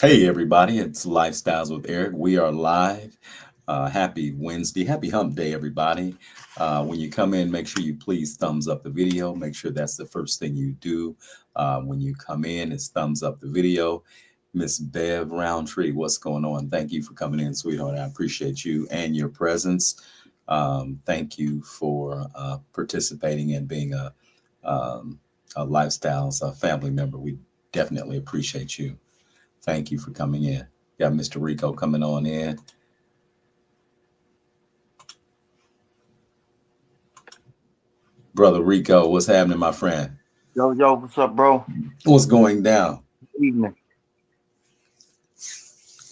Hey, everybody, it's Lifestyles with Eric. We are live. Happy Wednesday. Happy Hump Day, everybody. When you come in, make sure you please thumbs up the video. Make sure that's the first thing you do when you come in is thumbs up the video. Miss Bev Roundtree, what's going on? Thank you for coming in, sweetheart. I appreciate you and your presence. Thank you for participating and being a Lifestyles family member. We definitely appreciate you. Thank you for coming in. Got Mr. Rico coming on in. Brother Rico, what's happening, my friend? Yo, yo, what's up, bro? What's going down? Evening.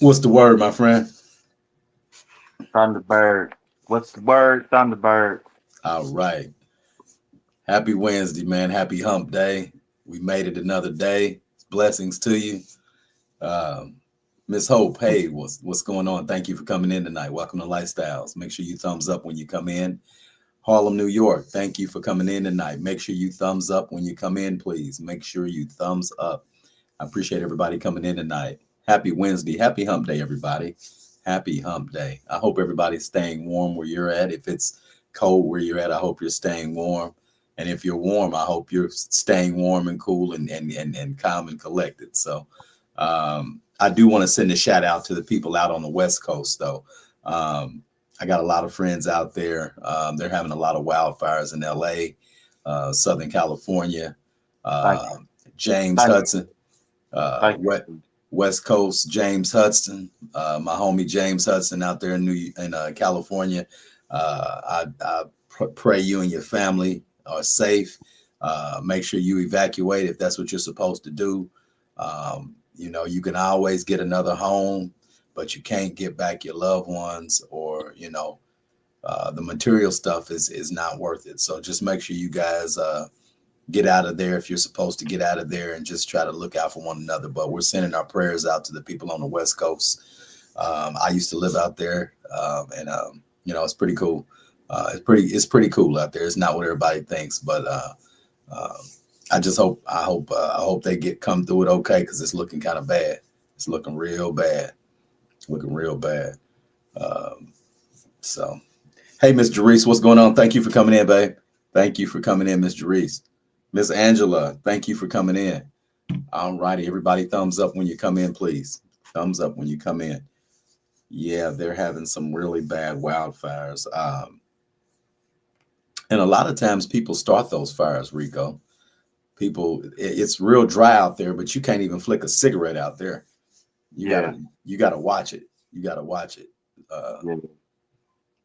What's the word, my friend? Thunderbird. What's the word? Thunderbird. All right. Happy Wednesday, man. Happy hump day. We made it another day. Blessings to you. Um, Miss Hope, hey, what's going on? Thank you for coming in tonight. Welcome to Lifestyles. Make sure you thumbs up when you come in. Harlem, New York, thank you for coming in tonight. Make sure you thumbs up when you come in, please. Make sure you thumbs up. I appreciate everybody coming in tonight. Happy Wednesday. Happy hump day, everybody. Happy hump day. I hope everybody's staying warm where you're at. If it's cold where you're at, I hope you're staying warm. And if you're warm, I hope you're staying warm and cool and calm and collected. So I do want to send a shout out to the people out on the West Coast, though. I got a lot of friends out there. They're having a lot of wildfires in LA, Southern California, Thank uh, you. James Thank Hudson, uh, thank West, you. West Coast, James Hudson, my homie James Hudson out there in California. I pray you and your family are safe. Make sure you evacuate if that's what you're supposed to do. You can always get another home, but you can't get back your loved ones, or the material stuff is not worth it. So just make sure you guys get out of there if you're supposed to get out of there, and just try to look out for one another. But we're sending our prayers out to the people on the West Coast. I used to live out there, and it's pretty cool. It's pretty cool out there. It's not what everybody thinks, but uh, I hope they get come through it okay, because it's looking kind of bad. It's looking real bad. Looking real bad. Um, so, hey, Miss Jerice, what's going on? Thank you for coming in, babe. Thank you for coming in, Miss Jerice. Miss Angela, thank you for coming in. All righty, everybody, thumbs up when you come in, please. Thumbs up when you come in. Yeah, they're having some really bad wildfires. And a lot of times people start those fires, Rico. It's real dry out there, but you can't even flick a cigarette out there. You gotta, Yeah, you gotta watch it. You gotta watch it. Uh, yeah,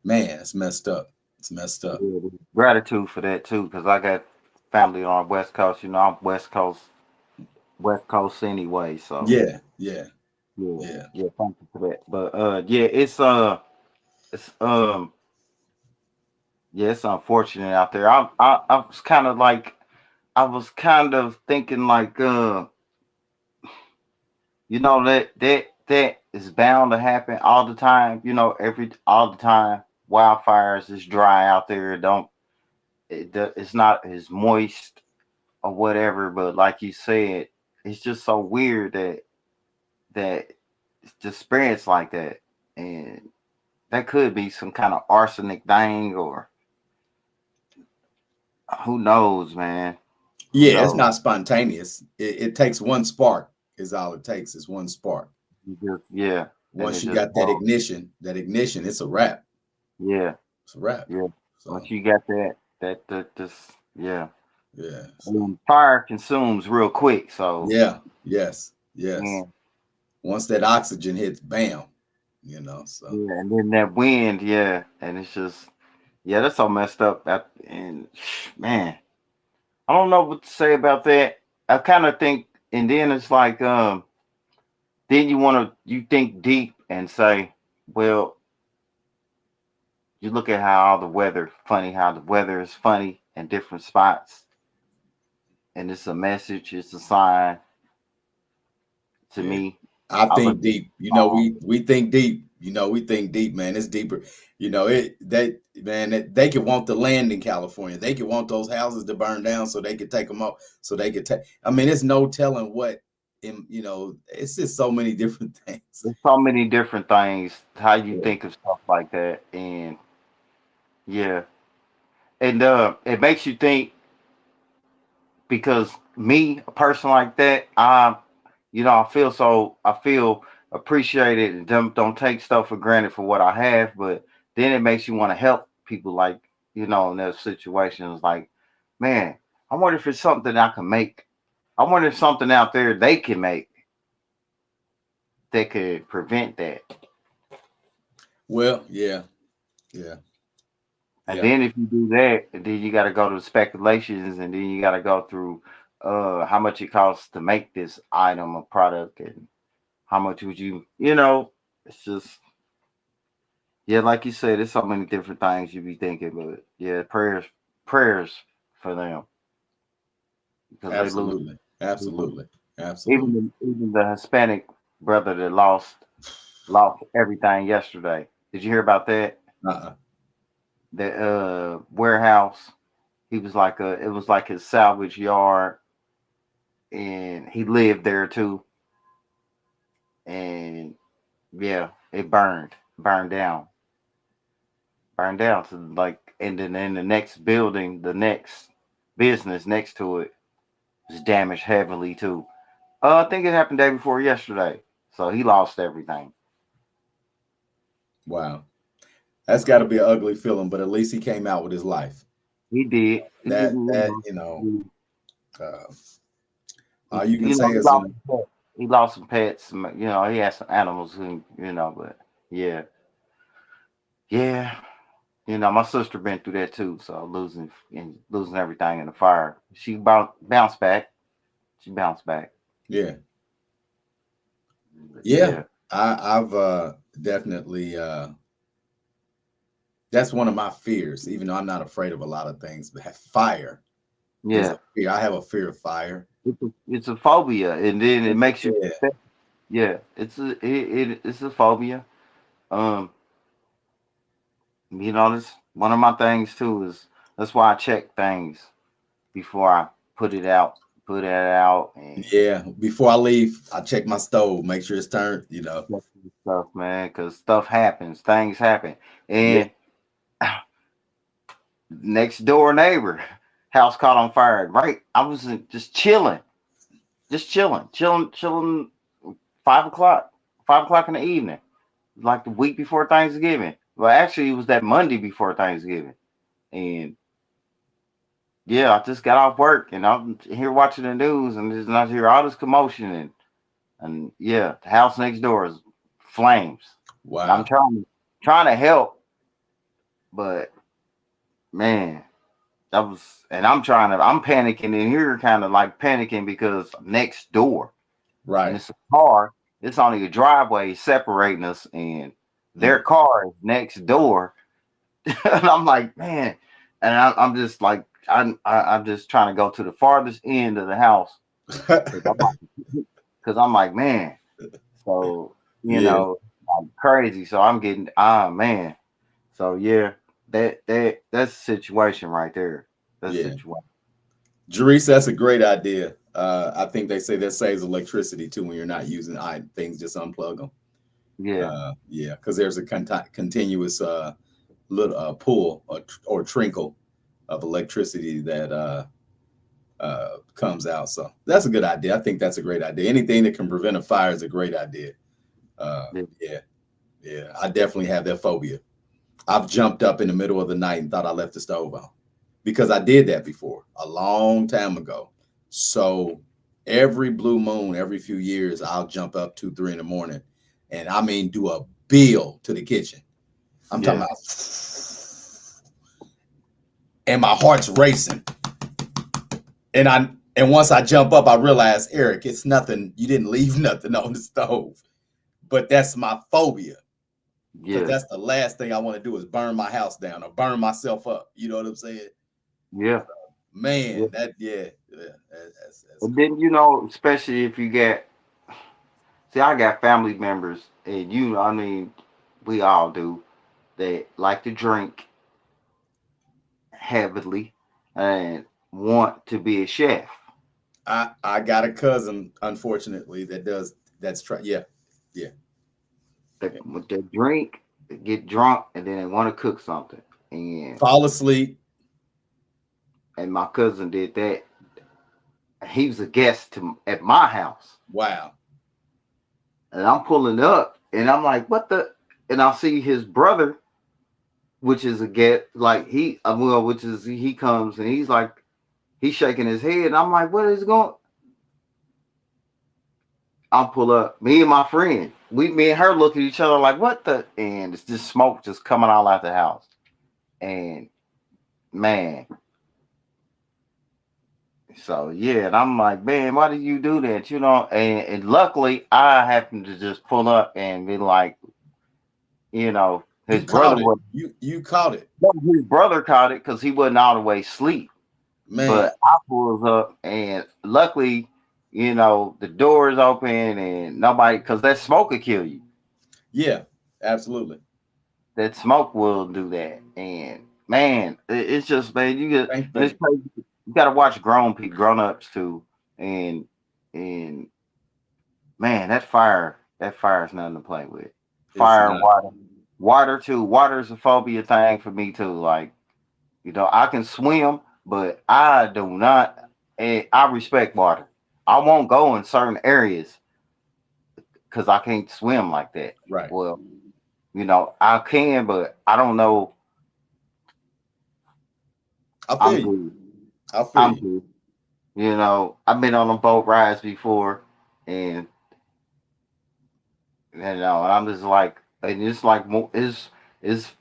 Man, it's messed up. It's messed up. yeah. Gratitude for that too, because I got family on West Coast. I'm West Coast anyway. So Yeah, yeah, yeah, yeah. yeah. Thank you for that. But yeah, it's yeah, it's unfortunate out there. I was kind of like, I was kind of thinking like, that is bound to happen all the time. Every all the time. Wildfires is dry out there. It's not as moist or whatever. But like you said, it's just so weird that it's just spreads like that, and that could be some kind of arsenic thing, or who knows, man. Who Yeah, it's knows? not spontaneous. It takes one spark, is all it takes, is one spark. Yeah, and Once it you just got that ignition, it's a wrap. yeah, It's a wrap. yeah. So Once you got that this yeah. yeah. So And fire consumes real quick, so yeah, yes, yeah, yes. Once that oxygen hits, bam. So yeah, and then that wind, yeah, and it's just yeah, that's all messed up. And man, I don't know what to say about that. I kind of think, and then it's like, then you think deep and say, well, you look at how the weather is funny in different spots, and it's a message, it's a sign to yeah. me. I I look think at the deep. song, We think deep. We think deep, man. It's deeper. They could want the land in California. They could want those houses to burn down so they could take them off. So they could take. I mean, it's no telling what. it's just so many different things. There's so many different things how you Yeah. think of stuff like that, and yeah, and it makes you think because me, a person like that, I feel appreciated and don't take stuff for granted for what I have, but then it makes you want to help people like in those situations like, man, I wonder if it's something I can make. I wonder if something out there they can make that could prevent that. Well, yeah, yeah, And yeah, then if you do that, then you got to go to the speculations, and then you got to go through how much it costs to make this item or product, and how much would it's just yeah, like you said, there's so many different things you be thinking, but yeah, prayers for them because they lose. absolutely, absolutely, absolutely. Even the Hispanic brother that lost everything yesterday. Did you hear about that? Uh-uh. The warehouse. He was it was like his salvage yard, and he lived there too. And yeah, it burned down to like, and then in the next building, the next business next to it was damaged heavily too. I think it happened day before yesterday, so he lost everything. Wow, that's got to be an ugly feeling, but at least he came out with his life. He did. He That didn't, that uh, all you can say he is lost some pets. He lost some pets. He had some animals, but yeah, yeah. My sister been through that too. So losing everything in the fire. She bounced back. She bounced back. yeah, But yeah. yeah, I've definitely that's one of my fears. Even though I'm not afraid of a lot of things, but fire is a yeah. fear. I have a fear of fire. It's a phobia, and then it makes you. Yeah, Yeah, it's a phobia. Um, that's one of my things too. Is that's why I check things before I put it out, and yeah. Before I leave, I check my stove, make sure it's turned. check stuff, man, because stuff happens, things happen, Yeah. and next door neighbor house caught on fire. Right, I was just chilling. 5 o'clock, 5 o'clock in the evening, like the week before Thanksgiving. Well, actually, it was that Monday before Thanksgiving, and yeah, I just got off work and I'm here watching the news, and I hear all this commotion, and yeah, the house next door is flames, and I'm Wow. trying to help, but man, that was, and I'm panicking in here, kind of like panicking because next door, and Right. it's a car, it's only a driveway separating us, and their Mm. car is next door, and I'm like, man, and I'm just like, I'm just trying to go to the farthest end of the house because I'm like, man, so Yeah. I'm crazy, so I'm getting, man, so yeah, that's the situation right there. That's the Yeah. situation. Jerice, that's a great idea. I think they say that saves electricity too when you're not using things. Just unplug them. Yeah, Yeah, because there's a continuous little pull or trinkle of electricity that comes out. So that's a good idea. I think that's a great idea. Anything that can prevent a fire is a great idea. yeah, Yeah, yeah. I definitely have that phobia. I've jumped up in the middle of the night and thought I left the stove on because I did that before a long time ago. So every blue moon, every few years, I'll jump up 2, 3 in the morning, and I mean do a bill to the kitchen. I'm talking yeah, about, and my heart's racing. And once I jump up, I realize, Eric, it's nothing. You didn't leave nothing on the stove. But that's my phobia because yeah, that's the last thing I want to do is burn my house down or burn myself up. You know what I'm saying? yeah, yeah. Man, that's And crazy. then especially if you get, see, I got family members, and I mean, we all do, that like to drink heavily and want to be a chef. I got a cousin, unfortunately, that does that's try. Yeah, yeah, They, yeah. they drink, they get drunk, and then they want to cook something. And Fall asleep. my cousin did that. He was a guest at my house, Wow. and I'm pulling up, and I'm like, "What the?" And I see his brother, which is a guest, like well, which is he comes and he's like, he's shaking his head, and I'm like, "What is going?" I'll pull up. Me and my friend, me and her look at each other like, "What the?" And it's just smoke just coming all out the house. And man, so yeah, and I'm like, man, why did you do that? You know, and luckily I happened to just pull up and be like, his You brother caught it. was You caught it, no, his brother caught it because he wasn't all the way asleep. man. But I pulls up and luckily, the door is open and nobody because that smoke could kill you. Yeah, absolutely. That smoke will do that. And man, it's just man, you get Thank and it's you. crazy. You got to watch grown ups too, and and man, that fire is nothing to play with. It's Fire, not water too. Water is a phobia thing for me too. Like I can swim, but I do not. And I respect water. I won't go in certain areas because I can't swim like that. right. Well, I can, but I don't know. I feel I'm you. good. I feel I'm you. good. I've been on a boat rides before, and and I'm just like, and it's like it's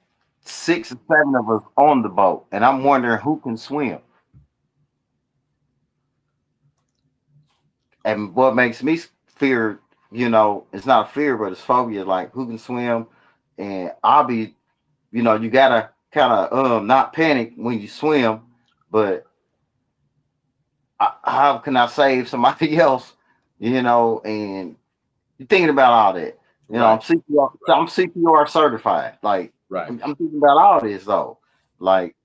6 or 7 of us on the boat, and I'm wondering who can swim. And what makes me fear, it's not fear, but it's phobia. Like who can swim, and I'll be, you gotta kind of not panic when you swim, but how can I save somebody else, and you're thinking about all that. Right. Right. I'm CPR certified. Like Right. I'm thinking about all this though. Like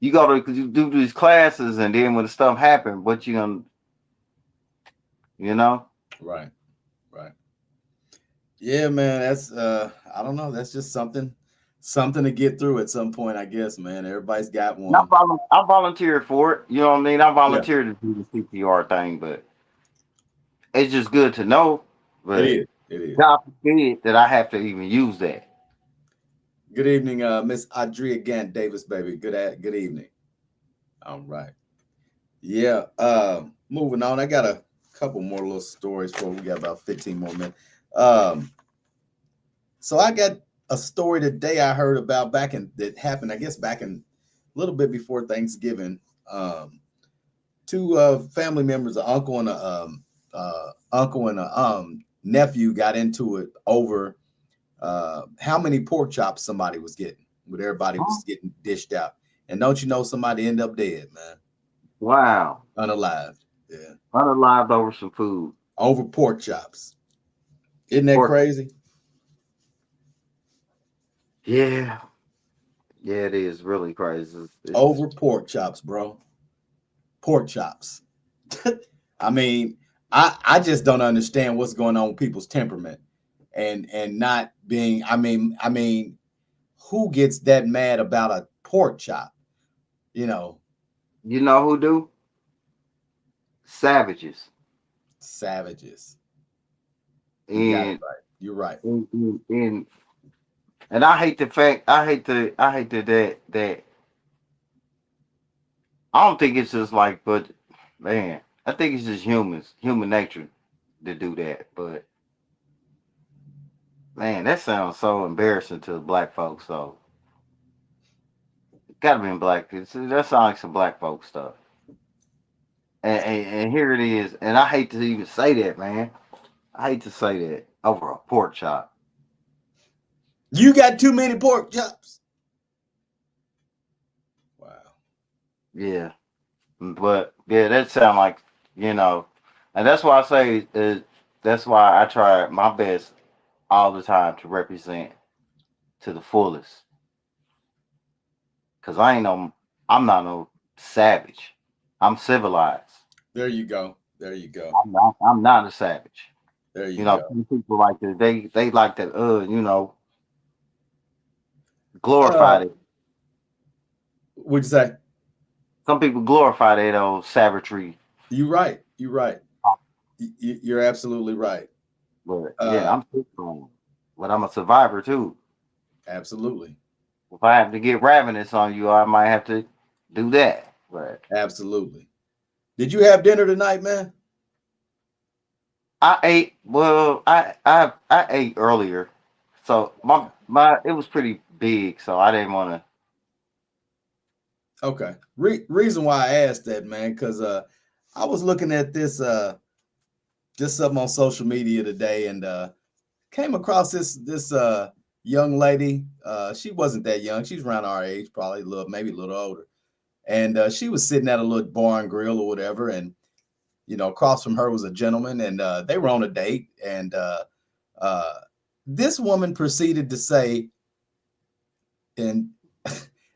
you go to, cause you do these classes, and then when the stuff happen, what you gonna, you know? Right. Right. Yeah, man. That's I don't know. That's just something to get through at some point, I guess, man. Everybody's got And one. I volunteered for it. You know what I mean? I Yeah, volunteered to do the CPR thing, but it's just good to know. it But is. It is. God forbid that I have to even use that. Good evening, Miss Adria Gant Davis, baby. Good evening. All right. Yeah. Moving on. I got a couple more little stories for we got about 15 more minutes. Um, so I got a story today I heard about back in that happened, I guess back in a little bit before Thanksgiving. Um, two family members, an uncle and a nephew got into it over how many pork chops somebody was getting. What everybody Huh? was getting dished out. And don't you know somebody ended up dead, man, Wow. unalived. Yeah, Unalived over some food. over pork chops. Isn't that Pork. crazy? Yeah. Yeah, it is really crazy. It's Over pork chops, bro. Pork chops. I mean, I just don't understand what's going on with people's temperament and not being. I mean, who gets that mad about a pork chop? You know, you know who do? Savages. savages. You got it And right. You're right. and and I hate the fact I hate that I don't think it's just like, but man, I think it's just human nature to do that. But man, that sounds so embarrassing to black folks. So it gotta be in black. That sounds like some black folk stuff. And here it is. And I hate to even say that, man. I hate to say that over a pork chop. You got too many pork chops. Wow. Yeah, but yeah, that sound like you know, and that's why I say that's why I try my best all the time to represent to the fullest. Cause I'm not no savage. I'm civilized. There you go. There you go. I'm not a savage. There You you know, go. some people like to they like to Uh, glorify it. what'd you say? Some people glorify that old savagery. You're right. You're right. You're absolutely right. But yeah, Uh, I'm sick from it. But I'm a survivor too. absolutely. If I have to get ravenous on you, I might have to do that. But Absolutely. Did you have dinner tonight, man? I ate well. I ate earlier, so my it was pretty big, so I didn't want to. Okay. Reason why I asked that, man, because I was looking at this just something on social media today, and came across this young lady. She wasn't that young. She's around our age, probably a little, maybe a little older. And she was sitting at a little bar and grill or whatever, and across from her was a gentleman, and they were on a date. And uh, this woman proceeded to say, and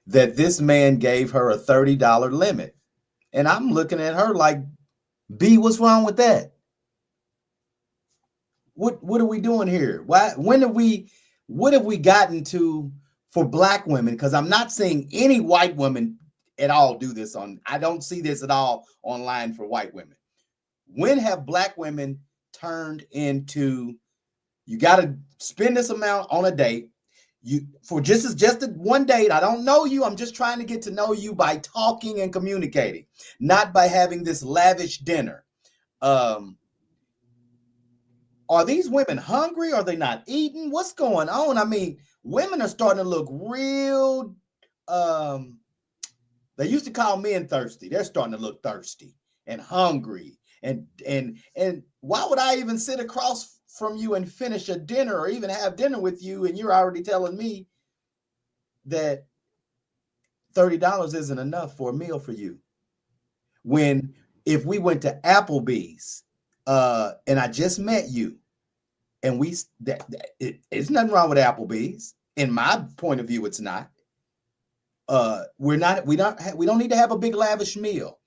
that this man gave her a $30 limit. And I'm looking at her like, B, what's wrong with that? What are we doing here? Why when have we what have we gotten to for black women? Because I'm not seeing any white women at all do this on. I don't see this at all online for white women. When have black women turned into you got to spend this amount on a date? You for just a one date. I don't know you. I'm just trying to get to know you by talking and communicating, not by having this lavish dinner. Um, are these women hungry? Are they not eating? What's going on? I mean, women are starting to look real. Um, they used to call men thirsty. They're starting to look thirsty and hungry. And why would I even sit across from you and finish a dinner or even have dinner with you? And you're already telling me that $30 isn't enough for a meal for you. When if we went to Applebee's and I just met you and it's nothing wrong with Applebee's. In my point of view, it's not. We don't need to have a big lavish meal,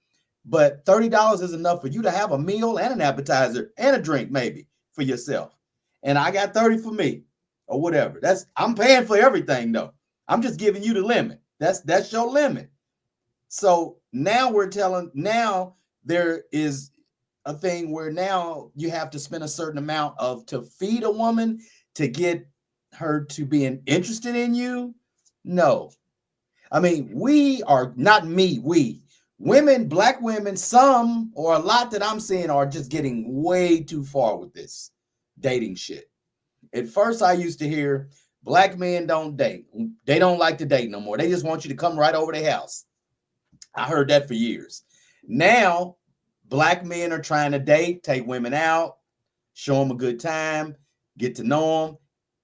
but $30 is enough for you to have a meal and an appetizer and a drink maybe for yourself. And I got 30 for me or whatever. That's I'm paying for everything though. I'm just giving you the limit. That's your limit. So now there is a thing where now you have to spend a certain amount of to feed a woman to get her to being interested in you. No. I mean, we are not me, we women, black women, some or a lot that I'm seeing are just getting way too far with this dating shit. At first, I used to hear black men don't date. They don't like to date no more. They just want you to come right over their house. I heard that for years. Now, black men are trying to date, take women out, show them a good time, get to know them,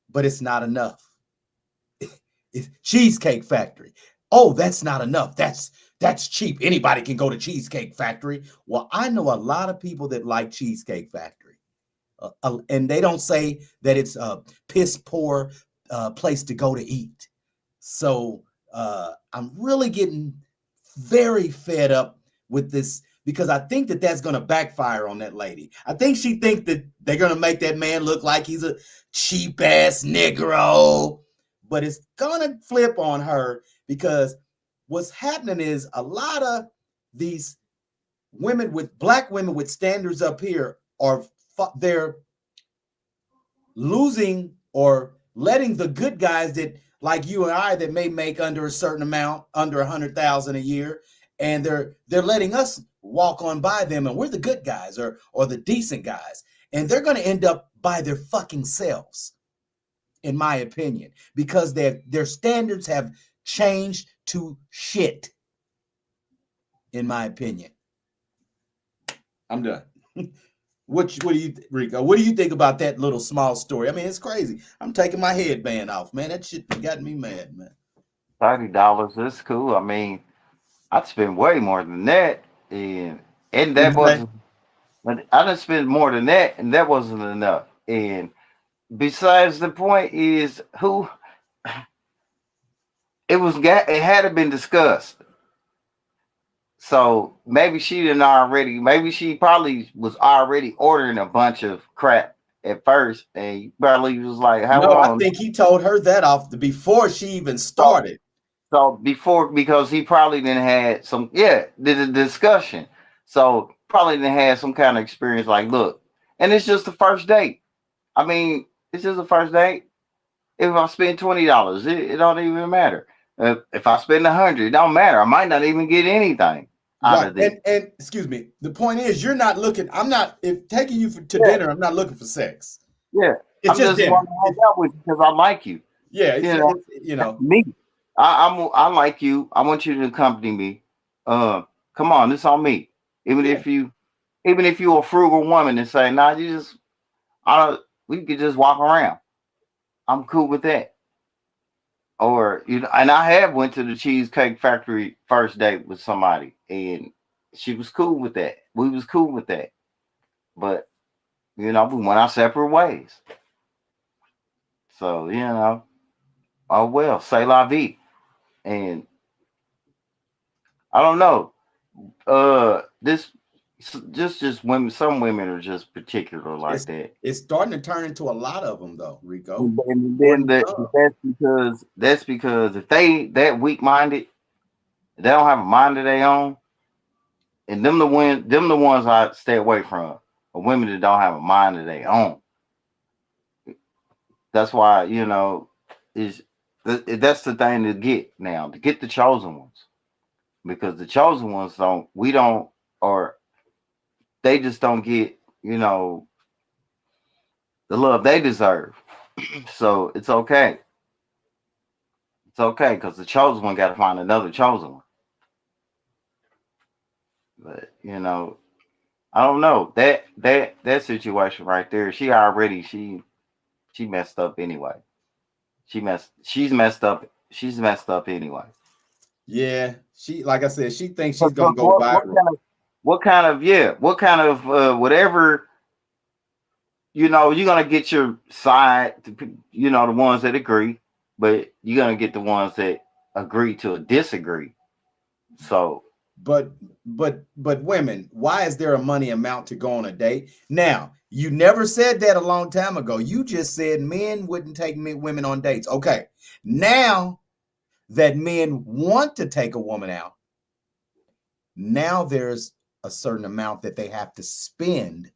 but it's not enough. It's Cheesecake Factory. Oh, that's not enough. That's cheap. Anybody can go to Cheesecake Factory. Well, I know a lot of people that like Cheesecake Factory, and they don't say that it's a piss poor place to go to eat. So I'm really getting very fed up with this because I think that that's going to backfire on that lady. I think she thinks that they're going to make that man look like he's a cheap ass Negro, but it's going to flip on her because what's happening is a lot of these black women with standards up here are they're losing or letting the good guys that like you and I that may make under a certain amount, under 100,000 a year, and they're letting us walk on by them, and we're the good guys or the decent guys, and they're going to end up by their fucking selves, in my opinion, because their standards have changed to shit. In my opinion, I'm done. What do you, Rico? What do you think about that little small story? I mean, it's crazy. I'm taking my headband off, man. That shit got me mad, man. $30 is cool. I mean, I'd spend way more than that, and What'd that you say? wasn't. But I didn't spend more than that, and that wasn't enough. And besides, the point is who it was. It had to been discussed. So maybe she didn't already. Maybe she probably was already ordering a bunch of crap at first, and you probably was like, "Hold No, I on." think he told her that off before she even So, started. so before, because he probably didn't had some, yeah, did a discussion. So probably didn't have some kind of experience. Like, look, and it's just the first date. I mean, it's just the first date. If I spend $20, it don't even matter. If I spend 100, it don't matter. I might not even get anything out Right. of this. And excuse me. The point is you're not looking, I'm not if taking you to Yeah, dinner, I'm not looking for sex. yeah. It's I'm just just dinner. want to hang out with you because I like you. Yeah, You know, it's. me. I like you. I want you to accompany me. Uh, Come on, this on me. Even Yeah. if you, even if you're a frugal woman and say, nah, you just, I don't, we could just walk around. I'm cool with that. Or and I have went to the Cheesecake Factory first date with somebody, and she was cool with that. We was cool with that, but we went our separate ways. So oh well, say la vie. And I don't know. This just women. Some women are just particular like It's that. it's starting to turn into a lot of them though, Rico. And More then than some. that's because if they that weak minded, they don't have a mind of their own, and them the ones I stay away from. Are women that don't have a mind of their own. That's why is that's the thing to get now, to get the chosen ones, because the chosen ones don't we don't or they just don't get the love they deserve. So it's okay because the chosen one got to find another chosen one. But I don't know that situation right there. She messed up anyway. She's messed up anyway. Yeah. She like I said, she thinks she's Because gonna go viral. what kind of whatever you're gonna get your side to the ones that agree, but you're gonna get the ones that agree to disagree. So But women, why is there a money amount to go on a date? Now, you never said that a long time ago. You just said men wouldn't take women on dates. Okay. Now that men want to take a woman out, now there's a certain amount that they have to spend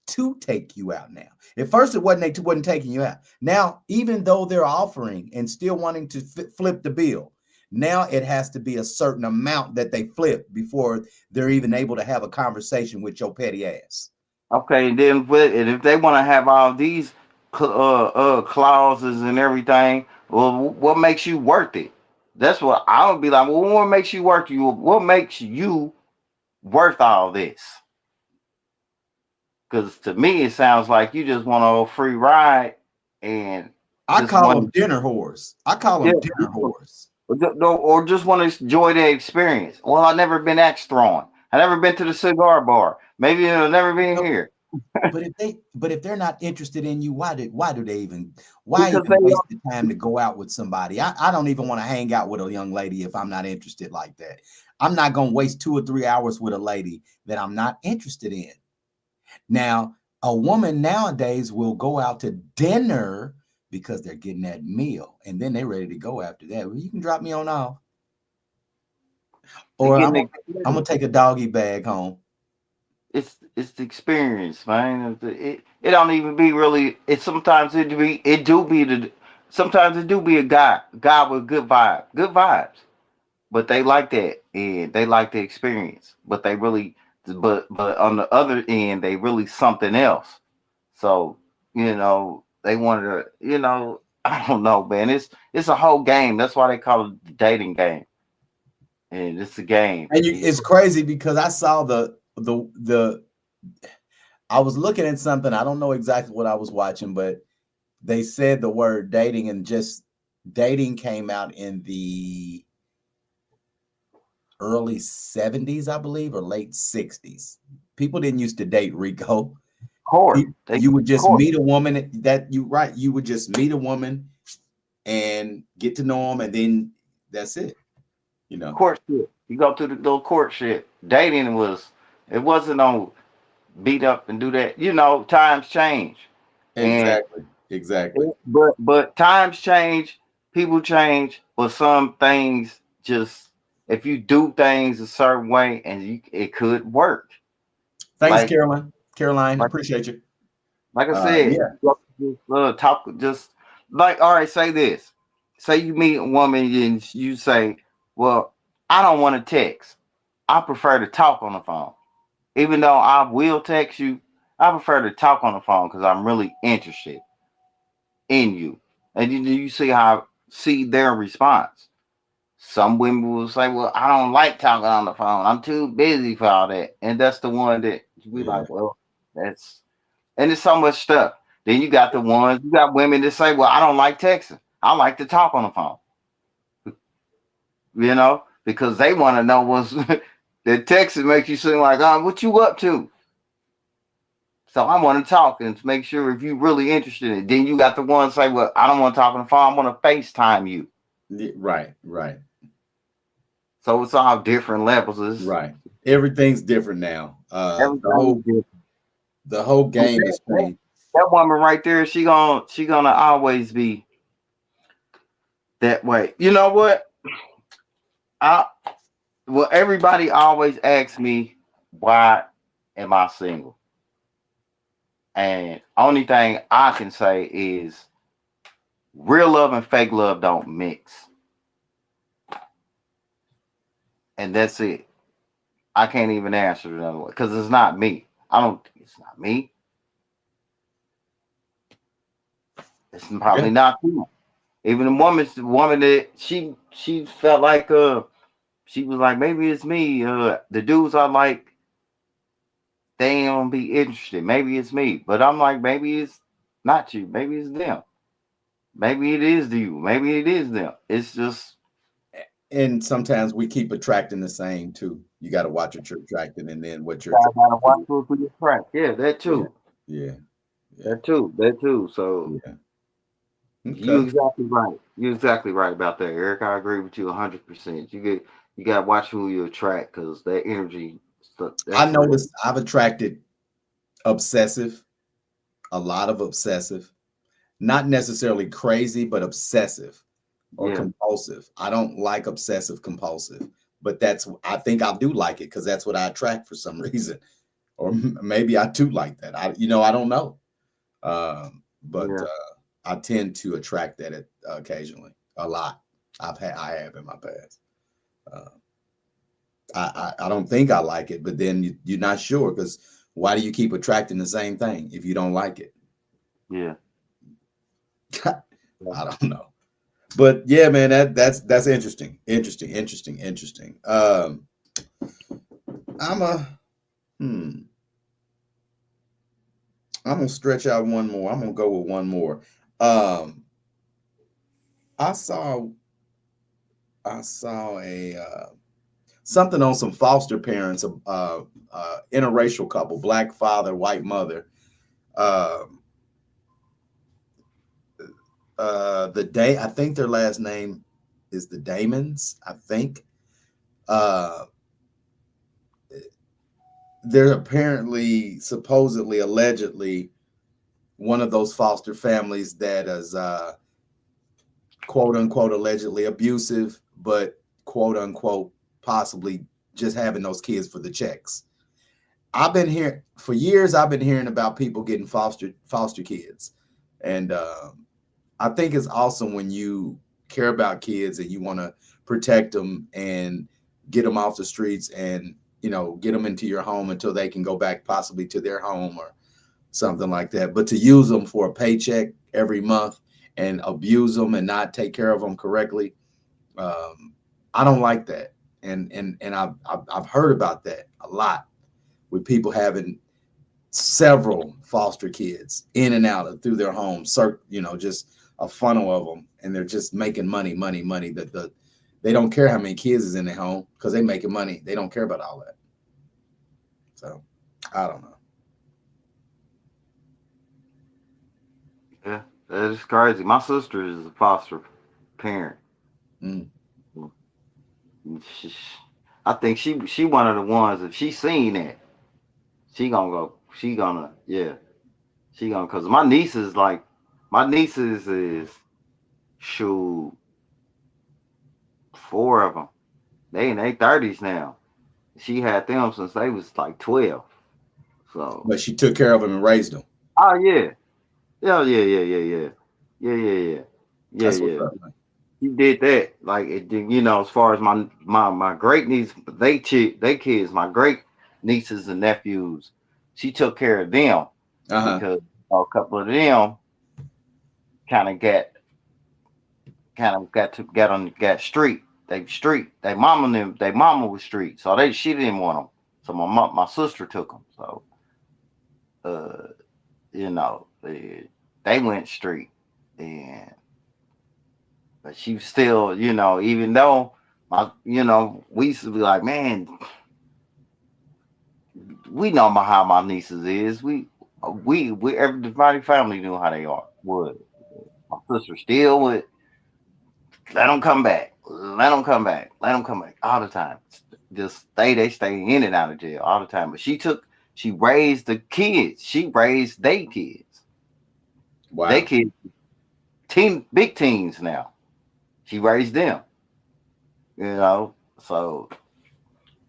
to take you out now. At first, it wasn't taking you out. Now, even though they're offering and still wanting to flip the bill, now it has to be a certain amount that they flip before they're even able to have a conversation with your petty ass. okay, and then and if they want to have all these clauses and everything, well, what makes you worth it? That's what I would be like. Well, what makes you worth you? What makes you worth all this? Because to me, it sounds like you just want a free ride and I just call them want, dinner whores. I call yeah, them dinner whores. or just want to enjoy the experience. Well, I've never been axe throwing. I never been to the cigar bar. Maybe I've never been here But if they're not interested in you, why do they even why because they even waste the time to go out with somebody? I don't even want to hang out with a young lady if I'm not interested like that. I'm not gonna waste 2 or 3 hours with a lady that I'm not interested in. Now, a woman nowadays will go out to dinner because they're getting that meal and then they're ready to go after that. Well, you can drop me on off, they or getting I'm the gonna, I'm gonna experience. take a doggy bag home. It's the experience, man. It don't even be really. It sometimes it do be the sometimes it do be a guy with good vibes. But they like that and they like the experience. But they really but on the other end they really something else. So they wanted to I don't know, man. It's a whole game. That's why they call it the dating game, and it's a game. And it's crazy because I saw the I was looking at something. I don't know exactly what I was watching, but they said the word dating and just dating came out in the early 70s, I believe, or late 60s. People didn't used to date, Rico. Court. They You would just court. meet a woman that you right. You would just meet a woman and get to know them, and then that's it. You know, Courtship. You go through the little courtship. Dating was, it wasn't on beat up and do that. Times change, and exactly, exactly. but times change, people change, but some things just, if you do things a certain way and it could work. Thanks, Like Caroline. Caroline, like appreciate you. like I said, Yeah, just, talk, just like, all right. Say this. Say you meet a woman and you say, "Well, I don't want to text. I prefer to talk on the phone." Even though I will text you, I prefer to talk on the phone because I'm really interested in you. And you see their response. Some women will say, "Well, I don't like talking on the phone. I'm too busy for all that." And that's the one that we yeah, like, well, that's, and it's so much stuff. Then you got women that say, "Well, I don't like texting. I like to talk on the phone." Because they want to know what's that texting makes you seem like, "Oh, what you up to?" So I want to talk and to make sure if you're really interested in it. Then you got the one say, "Well, I don't want to talk on the phone. I want to FaceTime you." right, right, So it's all different levels. right. Everything's different now. The Everything's whole different. the whole But game that, is that, changed. that woman right there, she gonna always be that way. You know what? I Well, everybody always asks me, why am I single? And only thing I can say is real love and fake love don't mix. And that's it. I can't even answer it another way because it's not me. I don't think it's not me. It's Yeah, probably not you. Even the woman that she felt like she was like, maybe it's me. The dudes I like, they ain't gonna be interested. Maybe it's me. But I'm like, maybe it's not you. Maybe it's them. Maybe it is you. Maybe it is them. It's just, and sometimes we keep attracting the same too. You got to watch what you're attracting, and then what you're I attracted gotta watch to. for your track. Yeah, that Yeah, too. yeah, yeah, That too. That too. So yeah. you Okay. exactly right. You're exactly right about that, Eric. I agree with you 100%. You got to watch who you attract because that energy, I that's real. noticed I've attracted obsessive, a lot of obsessive, not necessarily crazy, but obsessive or Yeah, compulsive. I don't like obsessive compulsive, but I think I do like it because that's what I attract for some reason. Or maybe I do like that. I don't know. But yeah, I tend to attract that occasionally, a lot. I have in my past. Uh, I don't think I like it, but then you're not sure because why do you keep attracting the same thing if you don't like it? yeah. Yeah. I don't know. But yeah, man, that's interesting. Interesting, interesting, interesting. I'm a hmm. I'm gonna stretch out one more. I'm gonna go with one more. Um, I saw I saw a something on some foster parents, interracial couple, black father, white mother. Um, the day I think their last name is the Damons. I think uh, they're apparently, supposedly, allegedly one of those foster families that is quote unquote allegedly abusive, but quote unquote possibly just having those kids for the checks. I've been here for years. I've been hearing about people getting foster kids, and I think it's awesome when you care about kids and you want to protect them and get them off the streets and get them into your home until they can go back possibly to their home or something like that. But to use them for a paycheck every month and abuse them and not take care of them correctly, um, I don't like that. And I've heard about that a lot with people having several foster kids in and out of through their homes, just a funnel of them, and they're just making money, money, money. They don't care how many kids is in their home because they making money. They don't care about all that. So I don't know. Yeah. That is crazy. My sister is a foster parent. Mm, She, I think she one of the ones. If she seen that, she gonna go. She gonna yeah. She gonna cause my nieces is shoot 4 of them. They in their 30s now. She had them since they was like 12. So But she took care of him and raised him. oh yeah. Yeah. Yeah, yeah, yeah. Yeah, That's what's yeah. up, man. He did that. Like it did, as far as my great niece, they kids, my great nieces and nephews, she took care of them Uh-huh. because a couple of them kind of got to get on got street. They mama was street, so she didn't want them. So my sister took them. So uh, they went street, and but she still, even though we used to be like, man, we know how my nieces is. We everybody family knew how they are. Would my sister still would let them come back, let them come back, let them come back all the time. Just they stay in and out of jail all the time. But she raised the kids. She raised they kids. They Wow. kids, big teens now. She raised them. So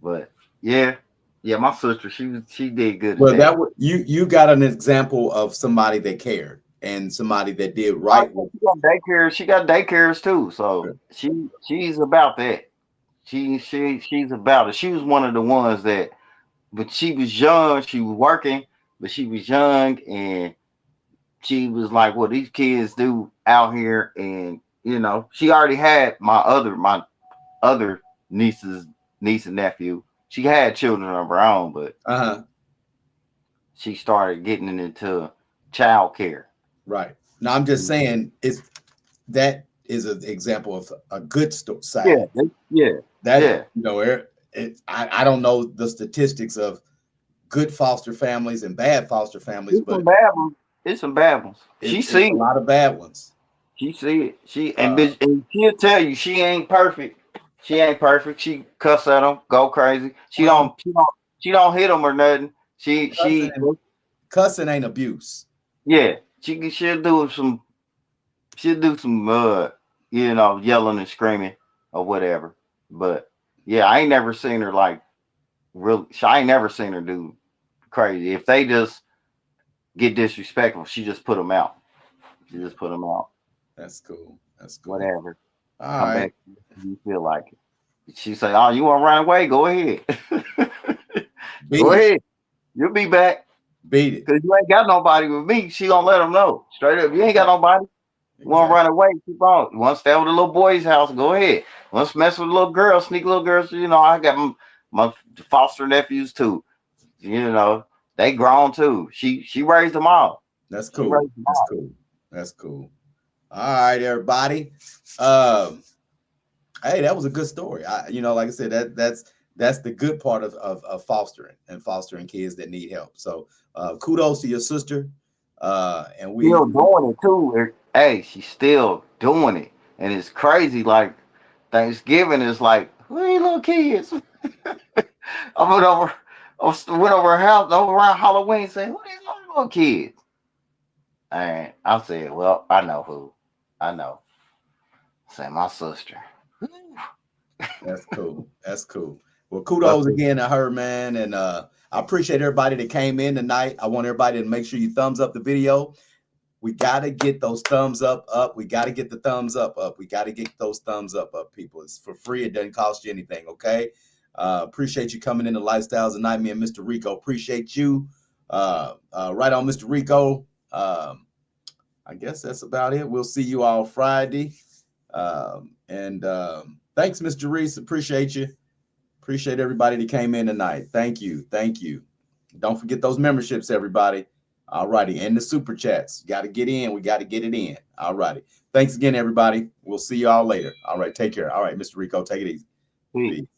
but yeah, yeah, my sister, she did good at Well, that. you got an example of somebody that cared and somebody that did Oh, right yeah, with. she got daycare. She got daycares too. So she's about that. She's about it. She was one of the ones that, but she was young. She was working, but she was young, and she was like, "What these kids do out here?" And she already had my other niece and nephew. She had children of her own, but Uh-huh. she started getting into child care. Right. Now I'm just saying that is an example of a good Yeah, side. yeah, That yeah. I don't know the statistics of good foster families and bad foster families, It's some but bad ones. It's some bad ones. She it's see a it. lot of bad ones. She see it. Uh, And she'll tell you she ain't perfect. She ain't perfect. She cuss at them, go crazy. She well, don't. She don't. She don't hit them or nothing. cussing cussing ain't abuse. Yeah. She'll do some. She'll do some. Yelling and screaming or whatever. But yeah, I ain't never seen her like really. I ain't never seen her do crazy. If they just get disrespectful, she just put them out. She just put them out. That's cool. That's cool. Whatever. All Come right. back if you feel like it. She say, "Oh, you want to run away? Go ahead. Go Beat it. ahead. You'll be back Beat it. because you ain't got nobody with me." She gonna let them know straight up. You ain't got Right. nobody. You want to Exactly. run away? Keep on. You want to stay with the little boy's house? Go ahead. Want to mess with the little girl? Sneak little girls? I got my foster nephews too. You know, they grown too. She raised them all. That's She cool. raised them That's all. cool. That's cool. All right, everybody. Um, hey, that was a good story. Like I said, that's the good part of fostering and fostering kids that need help. So kudos to your sister. And Still we doing it too. Hey, she's still doing it, and it's crazy. Like Thanksgiving is like, who are you little kids? I went over her house over around Halloween saying, who these little kids? And I said, well, I know who. I know. Say my sister. That's cool. That's cool. Well, But kudos again to her, man. And I appreciate everybody that came in tonight. I want everybody to make sure you thumbs up the video. We got to get those thumbs up. We got to get the thumbs up. We got to get those thumbs up, people. It's for free. It doesn't cost you anything, okay? Appreciate you coming into Lifestyles of Night. Me and Mr. Rico. Appreciate you. Right on, Mr. Rico. I guess that's about it. We'll see you all Friday. And thanks, Mr. Reese. Appreciate you. Appreciate everybody that came in tonight. Thank you. Thank you. Don't forget those memberships, everybody. All righty. And the super chats. Got to get in. We got to get it in. All righty. Thanks again, everybody. We'll see you all later. All right. Take care. All right, Mr. Rico, take it easy. peace. Peace.